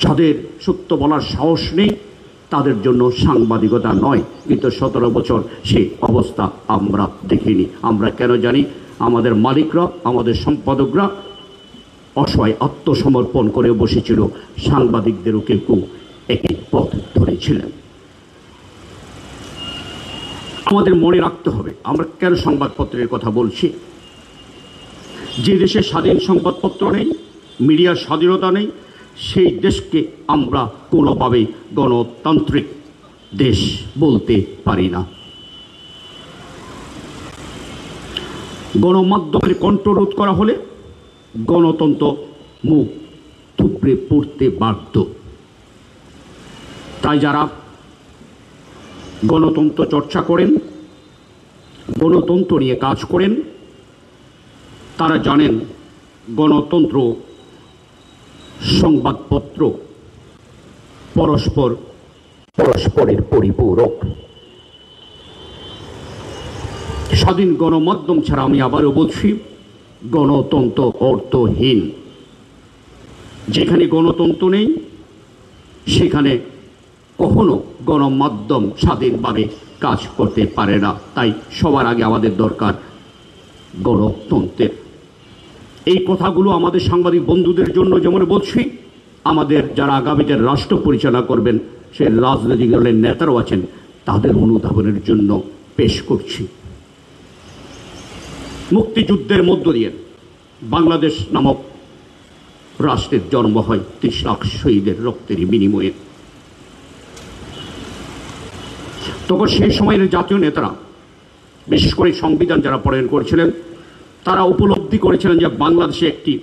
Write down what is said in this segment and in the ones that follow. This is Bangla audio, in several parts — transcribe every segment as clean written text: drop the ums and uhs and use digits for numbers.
যাদের সত্য বলার সাহস নেই তাদের জন্য সাংবাদিকতা নয়। কিন্তু 17 বছর সেই অবস্থা আমরা দেখিনি। আমরা কেন জানি? আমাদের মালিকরা, আমাদের সম্পাদকরা অসহায় আত্মসমর্পণ করে বসেছিল, সাংবাদিকদেরও কেউ কেউ একই পথ ধরেছিলেন। আমাদের মনে রাখতে হবে আমরা কেন সংবাদপত্রের কথা বলছি। যে দেশে স্বাধীন সংবাদপত্র নেই, মিডিয়ার স্বাধীনতা নেই, সেই দেশকে আমরা কোনোভাবেই গণতান্ত্রিক দেশ বলতে পারি না। গণমাধ্যমের কণ্ঠরোধ করা হলে গণতন্ত্র মুখ থুবড়ে পড়তে বাধ্য। তাই যারা গণতন্ত্র চর্চা করেন, গণতন্ত্র নিয়ে কাজ করেন, তারা জানেন গণতন্ত্র, সংবাদপত্র পরস্পরের পরিপূরক। স্বাধীন গণমাধ্যম ছাড়া, আমি আবারও বলছি, গণতন্ত্র অর্থহীন। যেখানে গণতন্ত্র নেই সেখানে কখনো গণমাধ্যম স্বাধীনভাবে কাজ করতে পারে না। তাই সবার আগে আমাদের দরকার গণতন্ত্রের। এই কথাগুলো আমাদের সাংবাদিক বন্ধুদের জন্য যেমন বলছি, আমাদের যারা আগামীতে রাষ্ট্র পরিচালনা করবেন, সে রাজনৈতিক দলের নেতারাও আছেন, তাদের অনুধাবনের জন্য পেশ করছি। মুক্তিযুদ্ধের মধ্য দিয়ে বাংলাদেশ নামক রাষ্ট্রের জন্ম হয় 30 লাখ শহীদের রক্তের বিনিময়ে। তখন সেই সময়ের জাতীয় নেতারা, বিশেষ করে সংবিধান যারা প্রণয়ন করেছিলেন, তারা উপলব্ধি করেছিলেন যে বাংলাদেশে একটি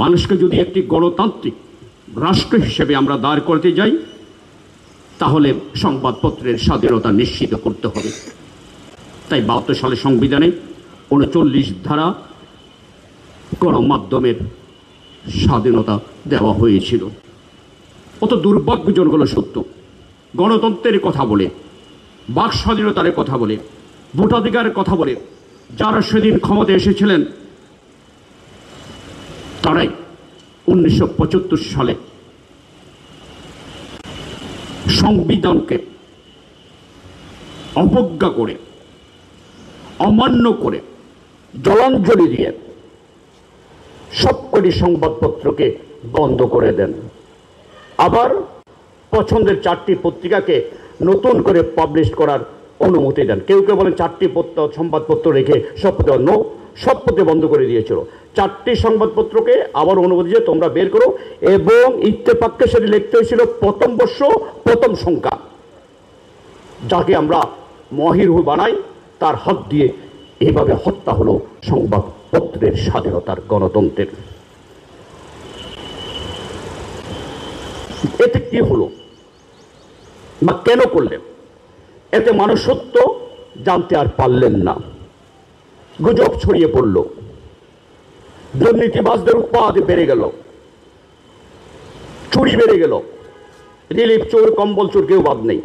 মানুষকে যদি একটি গণতান্ত্রিক রাষ্ট্র হিসেবে আমরা দাঁড় করতে যাই, তাহলে সংবাদপত্রের স্বাধীনতা নিশ্চিত করতে হবে। তাই 72 সালে সংবিধানে 39 ধারা গণমাধ্যমের স্বাধীনতা দেওয়া হয়েছিল। অত দুর্ভাগ্যজনক হলো সত্য, গণতন্ত্রের কথা বলে, বাক স্বাধীনতার কথা বলে, ভোটাধিকারের কথা বলে যারা সেদিন ক্ষমতায় এসেছিলেন, তারাই 1975 সালে সংবিধানকে অবজ্ঞা করে, অমান্য করে, জলাঞ্জলি দিয়ে সবকটি সংবাদপত্রকে বন্ধ করে দেন। আবার পছন্দের 4টি পত্রিকাকে নতুন করে পাবলিশ করার অনুমতি দেন। কেউ কেউ বলেন 4টি সংবাদপত্র রেখে সবপত্রে বন্ধ করে দিয়েছিল। 4টি সংবাদপত্রকে আবার অনুমতি দিয়ে তোমরা বের করো, এবং ইত্তেফাককে সেটি লিখতে হয়েছিল প্রথম বর্ষ প্রথম সংখ্যা, যাকে আমরা মহিরুহ বানাই, তার হাত দিয়ে এইভাবে হত্যা হলো সংবাদপত্রের স্বাধীনতার, গণতন্ত্রের। এতে কি হলো বা কেন করলেন? এতে মানুষ সত্য জানতে আর পারলেন না, গুজব ছড়িয়ে পড়ল, দুর্নীতিবাজদের উৎপাদ বেড়ে গেল, চুরি বেড়ে গেল, রিলিফ চোর, কম্বল চোর কেউ বাদ নেই।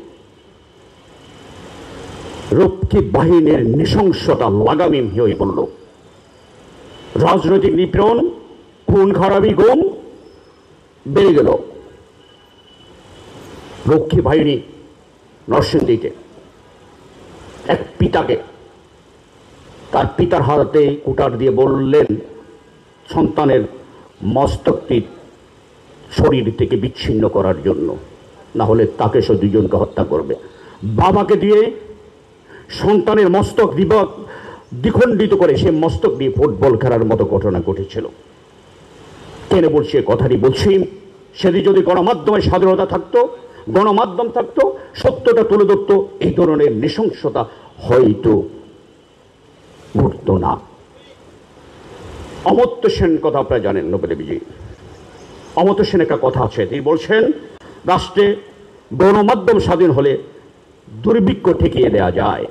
রক্ষী বাহিনীর নৃশংসতা লাগামহীন হয়ে পড়ল, রাজনৈতিক নিপীড়ন, খুন খারাপি, গুম বেড়ে গেল। রক্ষী বাহিনী নরসিংদীতে এক পিতাকে তার পিতার হাতে কুটার দিয়ে বললেন সন্তানের মস্তকটি শরীর থেকে বিচ্ছিন্ন করার জন্য, না হলে তাকে সে দুজনকে হত্যা করবে। বাবাকে দিয়ে সন্তানের মস্তক দ্বিখণ্ডিত করে সে মস্তক দিয়ে ফুটবল খেলার মতো ঘটনা ঘটেছিল। কেন বলছি কথাটি? বলছি সেদিন যদি গণমাধ্যমের স্বাধীনতা থাকতো, গণমাধ্যম থাকতো, সত্যটা তুলে ধরতো, এই ধরনের নৃশংসতা হয়তো ঘটতো না। অমর্ত্য সেন কথা আপনারা জানেন, নোবেল বিজয়ী অমর্ত্য সেন একটা কথা আছে, তিনি বলছেন রাষ্ট্রে গণমাধ্যম স্বাধীন হলে দুর্ভিক্ষ ঠেকিয়ে দেওয়া যায়।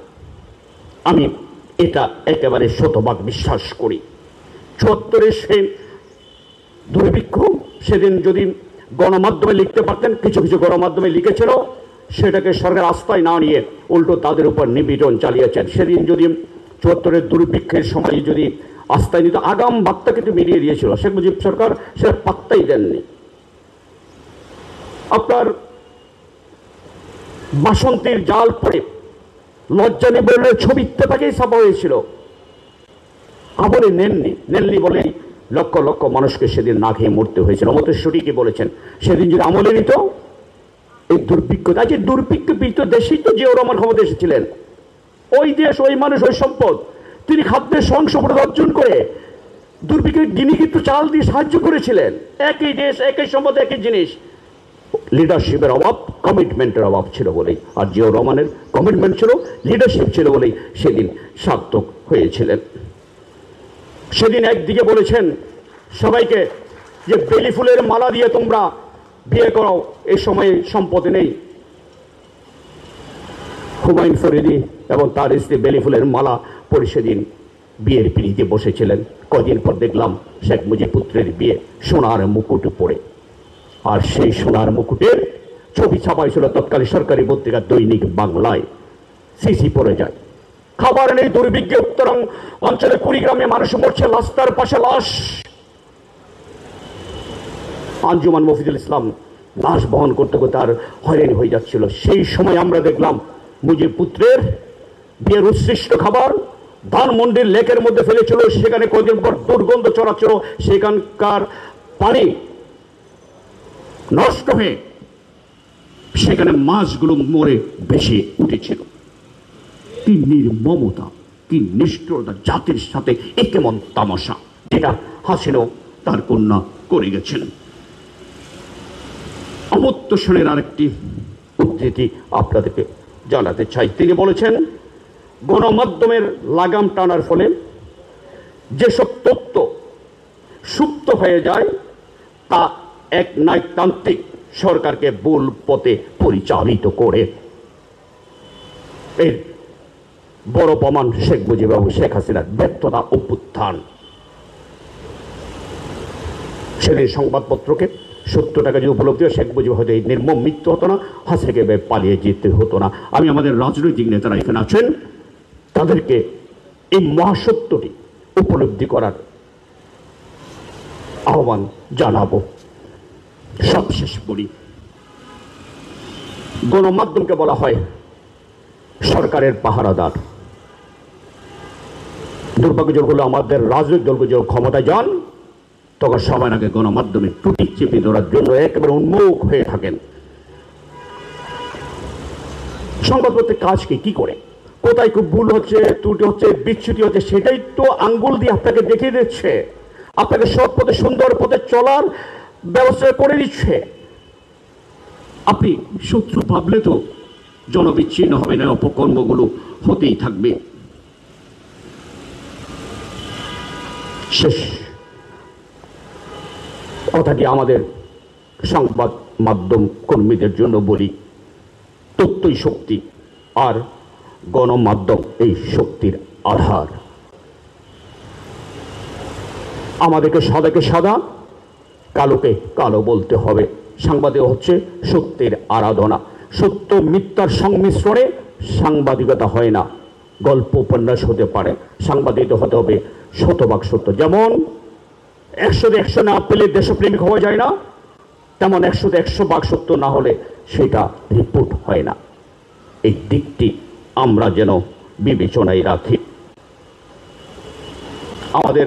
আমি এটা একেবারে শতভাগ বিশ্বাস করি। 74-এ সে দুর্ভিক্ষ, সেদিন যদি গণমাধ্যমে লিখতে পারতেন, কিছু কিছু গণমাধ্যমে লিখেছিল, সেটাকে সরকার আস্থায় না নিয়ে উল্টো তাদের উপর নিপীড়ন চালিয়েছেন। সেদিন যদি 74-এর দুর্ভিক্ষের সময় যদি আস্থায় নিত, আগাম বার্তা কিন্তু মিলিয়ে দিয়েছিল শেখ মুজিব সরকার, সেটা পাত্তাই দেননি। আপনার বাসন্তীর জাল পড়ে লজ্জা নিবারণের ছবি তেপাকেই ছাপা হয়েছিল। খবরে নেননি বলেই লক্ষ লক্ষ মানুষকে সেদিন না খেয়ে মরতে হয়েছিল। অমতেশ্বরী কি বলেছেন, সেদিন যদি আমলে নিত এই দুর্ভিক্ষ, আজ দুর্ভিক্ষ পীড়িত দেশেই তো জিয়াউর রহমান ক্ষমতা এসেছিলেন। ওই দেশ, ওই মানুষ, ওই সম্পদ, তিনি খাদ্যের সংসদ অর্জন করে দুর্ভিক্ষের দিনে কিন্তু চাল দিয়ে সাহায্য করেছিলেন। একই দেশ, একই সম্পদ, একই জিনিস। লিডারশিপের অভাব, কমিটমেন্টের অভাব ছিল বলেই, আর জিয়াউর রহমানের কমিটমেন্ট ছিল, লিডারশিপ ছিল বলেই সেদিন সার্থক হয়েছিলেন। সেদিন একদিকে বলেছেন সবাইকে যে বেলি ফুলের মালা দিয়ে তোমরা বিয়ে করো, এই সময়ে সম্পত্তি নেই। হুমায়ুন ফরিদি এবং তার স্ত্রী বেলি ফুলের মালা পরে সেদিন বিয়ের পিড়িতে বসেছিলেন। কদিন পর দেখলাম শেখ মুজিব পুত্রের বিয়ে সোনার মুকুট পরে, আর সেই সোনার মুকুটের ছবি ছাপাই ছিল তৎকালীন সরকারি পত্রিকা দৈনিক বাংলায়। সিসি পড়ে যায়, খাবার নেই, দুর্ভিক্ষে উত্তর অঞ্চলে কুড়িগ্রামে মানুষ মরছে, রাস্তার পাশে লাশ। আঞ্জুমান মফিজুল ইসলাম লাশ বহন করতে করতে আর হয়রানি হয়ে যাচ্ছিল। সেই সময় আমরা দেখলাম মুজিব পুত্রের বিয়ের উচ্ছিষ্ট খাবার ধানমন্ডির লেকের মধ্যে ফেলেছিল। সেখানে কদিন পর দুর্গন্ধ ছড়াচ্ছিল, সেখানকার পানি নষ্ট হয়ে সেখানে মাছগুলো মরে ভেসে উঠেছিল। কি নির্মমতা, কি নিষ্ঠুরতা জাতির সাথে, এ কেমন তামাশা, যেটা হাসিনাও তার কন্যা করে গেছেন। অমর্ত্য সেনের আরেকটি উদ্ধৃতি আপনাদেরকে জানাতে চাই। তিনি বলেছেন, গণমাধ্যমের লাগাম টানার ফলে যেসব তথ্য সুপ্ত হয়ে যায় তা এক নায়কতান্ত্রিক সরকারকে ভুল পথে পরিচালিত করে। এর বড় প্রমাণ শেখ মুজিব এবং শেখ হাসিনার ব্যর্থতা, অভ্যুত্থান। সেদিন সংবাদপত্রকে 70 টাকা যদি উপলব্ধি হয়, শেখ মুজিব হয়তো এই নির্মম মৃত্যু হতো না, হাসিনাকে পালিয়ে যেতে হতো না। আমি আমাদের রাজনৈতিক নেতারা এখানে আছেন, তাদেরকে এই মহাসত্যটি উপলব্ধি করার আহ্বান জানাবো। সবশেষ বলি, গণমাধ্যমকে বলা হয় সরকারের পাহারাদার। দুর্ভাগ্যজনক হলো আমাদের রাজনৈতিক দলগুলো যখন ক্ষমতায় যান তখন সবার আগে গণমাধ্যমে টুটি চেপে ধরার জন্য একেবারে উন্মুখ হয়ে থাকেন। সংবাদপত্রের কাজ কি করে, কোথায় খুব ভুল হচ্ছে, ত্রুটি হচ্ছে, বিচ্যুতি হচ্ছে, সেটাই তো আঙ্গুল দিয়ে আপনাকে দেখিয়ে দিচ্ছে, আপনাকে সৎ পথে সুন্দর পথে চলার ব্যবস্থা করে দিচ্ছে। আপনি শত্রু ভাবলে তো জনবিচ্ছিন্ন হবে না, অপকর্মগুলো হতেই থাকবে। শেষ কথাটি আমাদের সংবাদ মাধ্যম কর্মীদের জন্য বলি, তথ্যই শক্তি, আর গণমাধ্যম এই শক্তির আধার। আমাদেরকে সাদাকে সাদা, কালোকে কালো বলতে হবে। সাংবাদিক হচ্ছে সত্যের আরাধনা। সত্য মিথ্যার সংমিশ্রণে সাংবাদিকতা হয় না, গল্প উপন্যাস হতে পারে। সাংবাদিকতা হতে হবে শতভাগ সত্য। যেমন 100-100 না পেলে দেশপ্রেমিক হওয়া যায় না, তেমন 100-100 সত্য না হলে সেটা রিপোর্ট হয় না। এই দিকটি আমরা যেন বিবেচনায় রাখি। আমাদের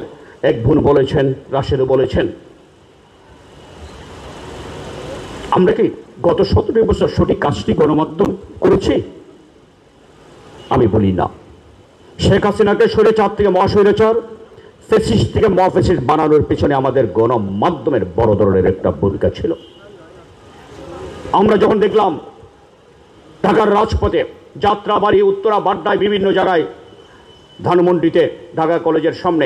এক বোন বলেছেন, রাশেদও বলেছেন, আমরা কি গত 17 বছর সঠিক কাজটি গণমাধ্যম করেছি? আমি বলি না। শেখ হাসিনাকে স্বৈরাচার থেকে মহাস্বৈরাচার, ফ্যাসিস্ট থেকে মহাফ্যাসিস্ট বানানোর পেছনে আমাদের গণমাধ্যমের বড় ধরনের একটা ভূমিকা ছিল। আমরা যখন দেখলাম ঢাকার রাজপথে, যাত্রাবাড়ি, উত্তরা, বাড্ডায়, বিভিন্ন জায়গায়, ধানমন্ডিতে, ঢাকা কলেজের সামনে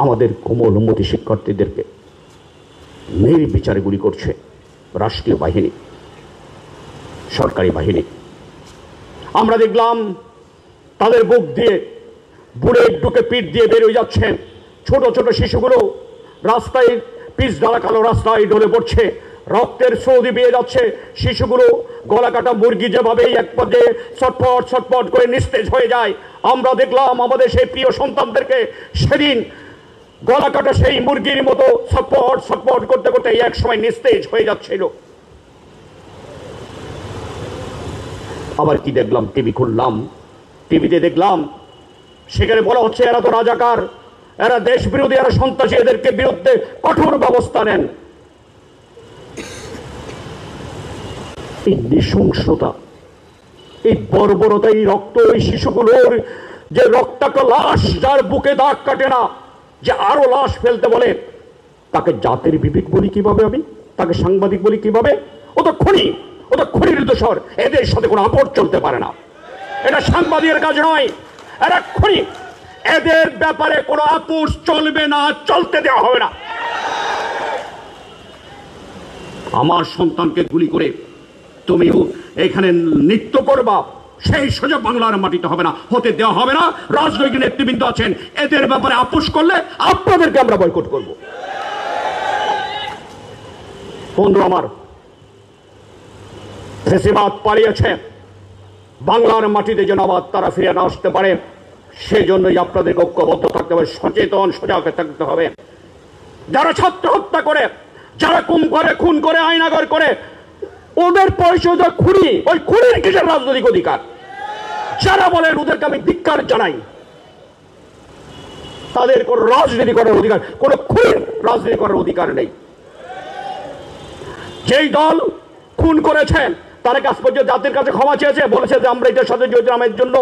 আমাদের কোমলমতি শিক্ষার্থীদেরকে নির্বিচারে গুলি করছে রাষ্ট্রীয় বাহিনী, সরকারি বাহিনী। আমরা দেখলাম তাদের বুক দিয়ে বুড়ের ঢুকে পিঠ দিয়ে বেরিয়ে যাচ্ছে ছোট ছোট শিশুগুলো, রাস্তায় পিচ ঢালা কালো রাস্তায় ঢলে পড়ছে, রক্তের সৌদি বেয়ে যাচ্ছে। শিশুগুলো গলা কাটা মুরগি যেভাবে এক পর্যায়ে ছটফট ছটফট করে নিস্তেজ হয়ে যায়। আমরা দেখলাম আমাদের সেই প্রিয় সন্তানদেরকে সেদিন গলা কাটা সেই মুরগির মতো ছটফট ছটফট করতে করতে এক সময় নিস্তেজ হয়ে যাচ্ছিল। আবার কি দেখলাম, টিভি খুললাম, টিভিতে দেখলাম সেখানে বলা হচ্ছে এরা তো রাজাকার, এরা দেশ বিরোধী, এরা সন্ত্রাসী, এদেরকে বিরুদ্ধে কঠোর ব্যবস্থা নেন। এই নৃশংসতা, এই বর্বরতা, এই রক্ত, এই শিশুগুলোর যে রক্তাক্ত লাশ, যার বুকে দাগ কাটে না, যে আরো লাশ ফেলতে বলে, তাকে জাতির বিবেক বলি কিভাবে আমি? তাকে সাংবাদিক বলি কিভাবে? ও তো খুনি, ও তো খুনির দোষর। এদের সাথে কোনো আপোষ চলতে পারে না। এটা সাংবাদিকের কাজ নয়, এরা খুনি। এদের ব্যাপারে কোনো আপোষ চলবে না, চলতে দেওয়া হবে না। আমার সন্তানকে গুলি করে তুমি এখানে নৃত্য করবা, সেই সোজা বাংলার মাটিতে হবে না, হতে দেওয়া হবে না। রাজনৈতিক নেতৃবৃন্দ আছেন, এদের ব্যাপারে আপোষ করলে আপনাদেরকে আমরা বয়কট করব। বন্ধু আমার, ফ্যাসিবাদ পালিয়েছে, বাংলার মাটিতে যেন আবার তারা ফিরে না আসতে পারে, সেজন্যই আপনাদেরকে ঐক্যবদ্ধ থাকতে হবে, সচেতন সজাগ থাকতে হবে। যারা ছাত্র হত্যা করে, যারা খুন করে আয়নাঘর করে, ওদের পরিচয় খুনি। ওই খুনির কিসের রাজনৈতিক অধিকার? যারা বলেন ওদেরকে আমি ধিক্কার জানাই। তাদের কোন রাজনীতি করার অধিকার, কোন খুন রাজনীতি করার অধিকার নেই। যেই দল খুন করেছে তারা কাজ পর্যন্ত জাতির কাছে ক্ষমা চেয়েছে, বলেছে যে আমরা এটার সাথে জড়িত, আমার জন্য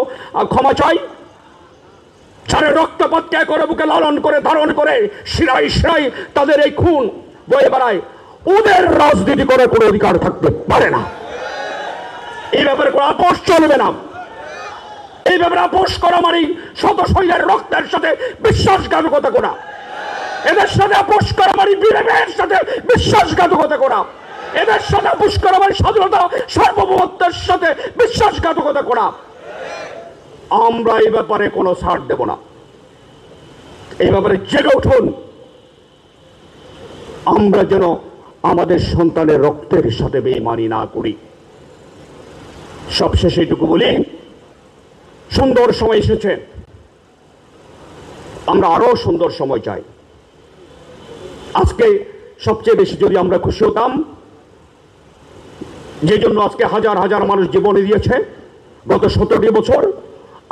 ক্ষমা চাই। যারা রক্তপাতকে করে বুকে লালন করে ধারণ করে শিরাই শিরাই তাদের এই খুন বয়ে বেড়ায়, ওদের রাজনীতি করার কোনো অধিকার থাকতে পারে না। এই ব্যাপারে কোনো আপোষ চলবে না। এই ব্যাপারে আপোষ করা মানে শত শৈলের রক্তের সাথে বিশ্বাসঘাতকতা করা। এদের সাথে আপোষ করা মানে বিবেকের সাথে বিশ্বাসঘাতকতা করা। এদের সাথে আপোষ করা মানে স্বাধীনতা সার্বভৌমত্বের সাথে বিশ্বাসঘাতকতা করা। আমরা এই ব্যাপারে কোনো ছাড় দেব না। এই ব্যাপারে জেগে উঠুন। আমরা যেন আমাদের সন্তানের রক্তের সাথে বেঈমানি না করি। সবশেষে এটুকু বলি, সুন্দর সময় এসেছে, আমরা আরো সুন্দর সময় চাই। আজকে সবচেয়ে বেশি যদি আমরা খুশি হতাম, যে জন্য আজকে হাজার হাজার মানুষ জীবনে দিয়েছে গত 17টি বছর,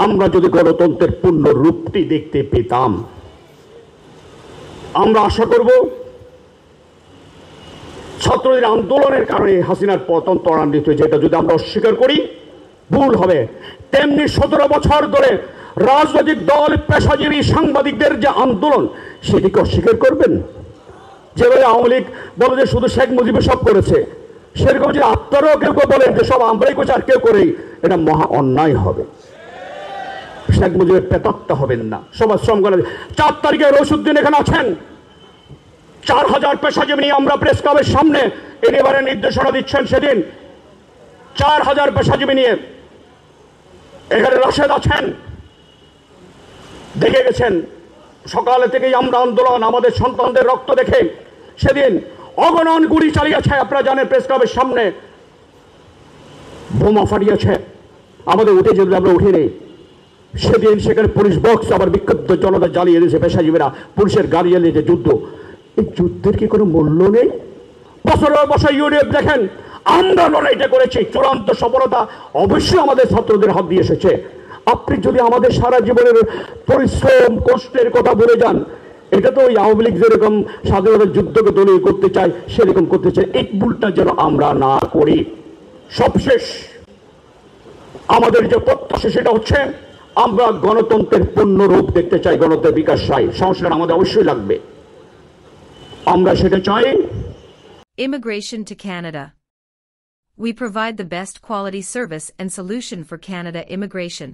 আমরা যদি গণতন্ত্রের পূর্ণ রূপটি দেখতে পেতাম। আমরা আশা করব ছাত্রদের আন্দোলনের কারণে হাসিনার পতন ত্বরান্বিত হয়েছে, এটা যদি আমরা অস্বীকার করি ভুল হবে। তেমনি 17 বছর ধরে রাজনৈতিক দল, পেশাজীবী, সাংবাদিকদের যে আন্দোলন, সেটিকে অস্বীকার করবেন? যেভাবে আওয়ামী লীগ বলে যে শুধু শেখ মুজিব সব করেছে, সেরকম যদি আপনারাও কেউ কেউ বলেন যে সব আমরাই করছি আর কেউ করেই, এটা মহা অন্যায় হবে। শেখ মুজিবের প্রেতাত্মা হবেন না। সমাজ শ্রম করে 4 তারিখে রইসুদ্দিন এখানে আছেন, 4000 পেশাজীবী নিয়ে আমরা প্রেস ক্লাবের সামনে এবারে নির্দেশনা দিচ্ছেন। সেদিন 4000 পেশাজীবী নিয়ে এখানে রাশেদ আছেন, দেখে গেছেন সকালে থেকেই আমরা আন্দোলন, আমাদের সন্তানদের রক্ত দেখে সেদিন অগণন গুলি চালিয়েছে। আপনারা জানেন প্রেস ক্লাবের সামনে বোমা ফাটিয়েছে, আমাদের উঠে যেতে আমরা উঠিনি। সেদিন সেখানে পুলিশ বক্স আবার বিক্ষুব্ধ জনতা জ্বালিয়ে দিয়েছে পেশাজীবীরা, পুলিশের গাড়ি জ্বালিয়েছে। যুদ্ধ, এই যুদ্ধের কি কোনো মূল্য নেই? বছরের বছর ইউনিয়ন দেখেন আমরা লড়াইটা করেছি, চূড়ান্ত সফলতা অবশ্যই আমাদের ছাত্রদের হাত দিয়ে এসেছে। আপনি যদি আমাদের সারা জীবনের পরিশ্রম কষ্টের কথা বলে যান, এটা তো ওই আওয়ামী লীগ যেরকম স্বাধীনতার যুদ্ধকে দলীয় করতে চায় সেরকম করতে চায়, এই ভুলটা যেন আমরা না করি। সবশেষ আমাদের যে প্রত্যাশা সেটা হচ্ছে আমরা গণতন্ত্রের পূর্ণ রূপ দেখতে চাই, গণতন্ত্রের বিকাশ চাই। সংস্কার আমাদের অবশ্যই লাগবে, আমরা সেটা চাই। Immigration to Canada. We provide the best quality service and solution for Canada immigration.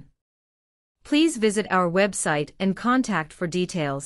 Please visit our website and contact for details.